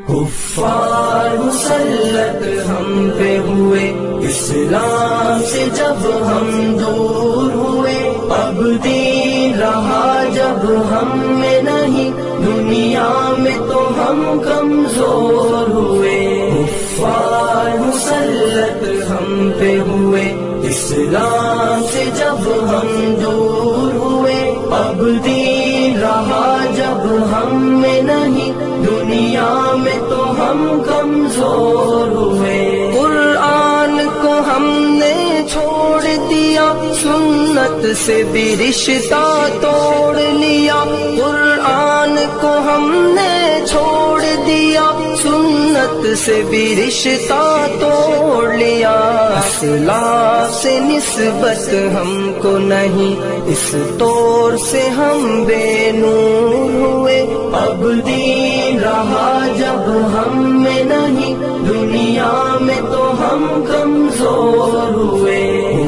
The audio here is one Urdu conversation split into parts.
کفار مسلط ہم پہ ہوئے، اسلام سے جب ہم دور ہوئے، اب دین رہا جب ہم میں نہیں، دنیا میں تو ہم کمزور ہوئے۔ کفار مسلط ہم پہ ہوئے، اسلام سے جب ہم دور ہوئے، اب دین رہا جب ہم میں نہیں، دنیا میں تو ہم کمزور ہوئے۔ قرآن کو ہم نے چھوڑ دیا، سنت سے بھی رشتہ توڑ لیا۔ قرآن کو ہم نے چھوڑ دیا، سنت سے بھی رشتہ توڑ لیا۔ اصلاح سے نسبت ہم کو نہیں، اس طور سے ہم بے نور ہوئے، اب دین رہا جب ہم میں نہیں، دنیا میں تو ہم کمزور ہوئے۔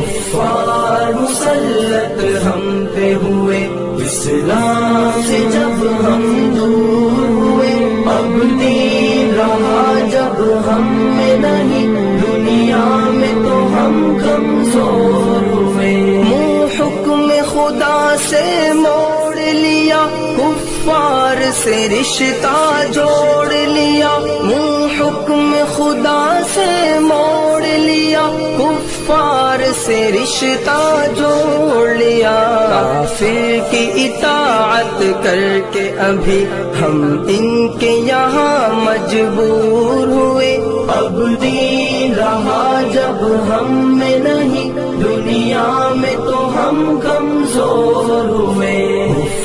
کفار مسلط ہم پہ ہوئے، اسلام سے جب ہم دور ہوئے، اب دین رہا جب ہم میں نہیں، دنیا میں تو ہم کمزور ہوئے۔ منہ حکم خدا سے موڑ لیا، کفار سے رشتہ جوڑ لیا۔ منہ حکم خدا سے موڑ لیا، کفار سے رشتہ جوڑ لیا۔ کافر کی اطاعت کر کے ابھی ہم ان کے یہاں مجبور ہوئے، اب دین رہا جب ہم میں نہیں، دنیا میں تو ہم کمزور ہوئے۔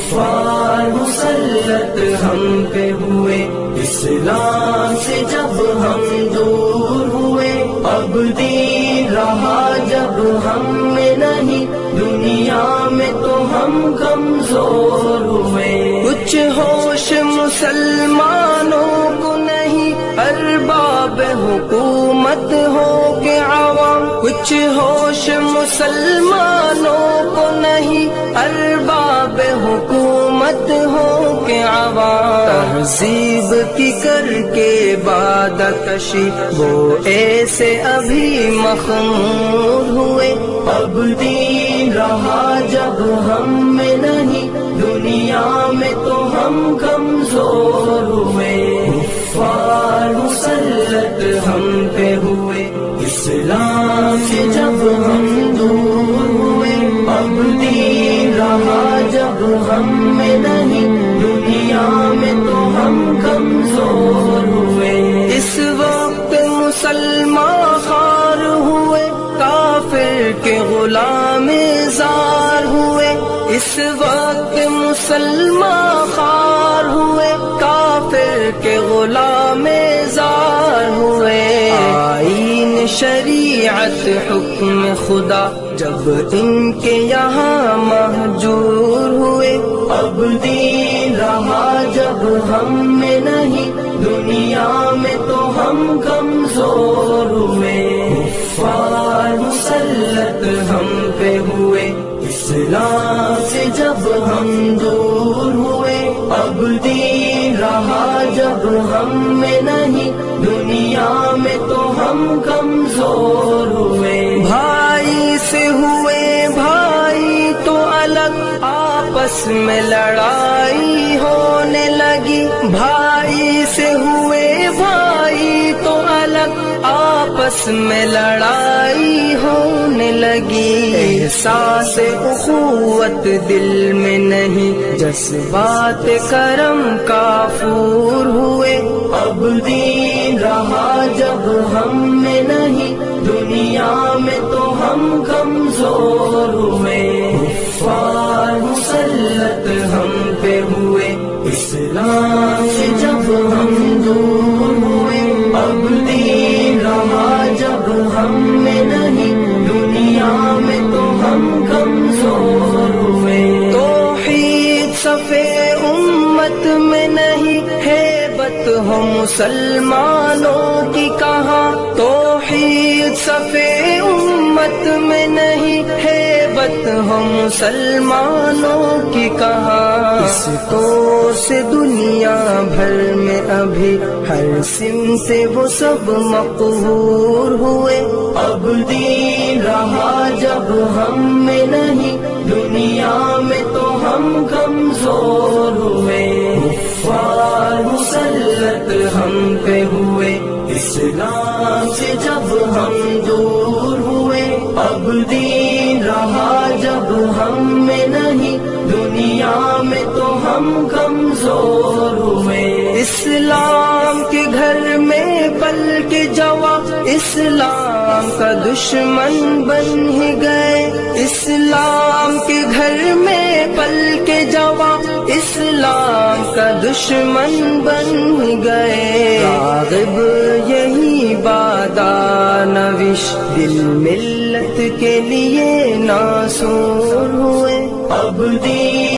کفار مسلط ہم پہ ہوئے، اسلام سے جب ہم دور ہوئے، اب دین رہا جب ہم میں نہیں، دنیا میں تو ہم کمزور ہوئے۔ کچھ ہوش مسلمانوں کو نہیں، ارباب حکومت ہو کے عوام۔ کچھ ہوش مسلمانوں کو نہیں، ارباب حکومت ہو کے عوام۔ تہذیب کی کر کے بادہ کشی، وہ ایسے ابھی مخمور ہوئے، اب دین رہا جب ہم میں نہیں، دنیا میں تو ہم کمزور ہوئے۔ کفار مسلط ہم پہ ہوئے، اسلام سے جب ہم دور ہوئے، اب دین رہا جب ہم میں نہیں، دنیا میں تو ہم کمزور ہوئے۔ اس وقت مسلمان خوار ہوئے، کافر کے غلام زار ہوئے۔ اس وقت مسلمان خوار ہوئے، کافر کے غلام زار ہوئے۔ آئین شریعت حکم خدا جب ان کے یہاں مہجور ہوئے، اب دین رہا جب ہم میں نہیں، دنیا میں تو ہم کمزور ہوئے۔ کفار مسلط ہم پہ ہوئے، اسلام سے جب ہم دور ہوئے، اب دین رہا جب ہم میں نہیں، دنیا میں تو ہم کمزور ہوئے۔ بھائی سے ہوئے بھائی تو الگ، آپس میں لڑائی ہونے لگی۔ بھائی سے ہوئے بھائی تو الگ، آپس میں لڑائی ہونے لگی۔ احساس اخوت دل میں نہیں، جذبات کرم کافور ہوئے، اب دین رہا جب ہم میں نہیں، دنیا میں تو ہم کمزور ہوئے۔ کفار مسلط ہم پہ ہوئے، اسلام سے جب ہم دور ہوئے، اب دین رہا جب ہم میں نہیں، دنیا میں تو ہم کمزور ہوئے۔ توحید صفے امت میں نہیں، ہیبت ہو مسلمانوں کی کہاں۔ توحید صفے امت میں نہیں، ہیبت غیبت ہو مسلمانوں کی کہاں، اس طور سے دنیا بھر میں ابھی ہر سمت وہ سب مقہور ہوئے۔ اب دین رہا جب ہم میں نہیں، دنیا میں تو ہم کمزور ہوئے۔ کفار مسلط ہم پہ ہوئے، اسلام سے جب ہم دور ہوئے۔ اب دین رہا جب ہم میں نہیں، دنیا میں تو ہم کمزور ہوئے۔ اسلام کے گھر میں پل کے جوا اسلام کا دشمن بن ہی گئے، اسلام کے گھر میں پل کے جوا اسلام کا دشمن بن ہی گئے۔ راغب یہی بادانوش دل ملت کے لیے ناسور ہوئے۔ اب دین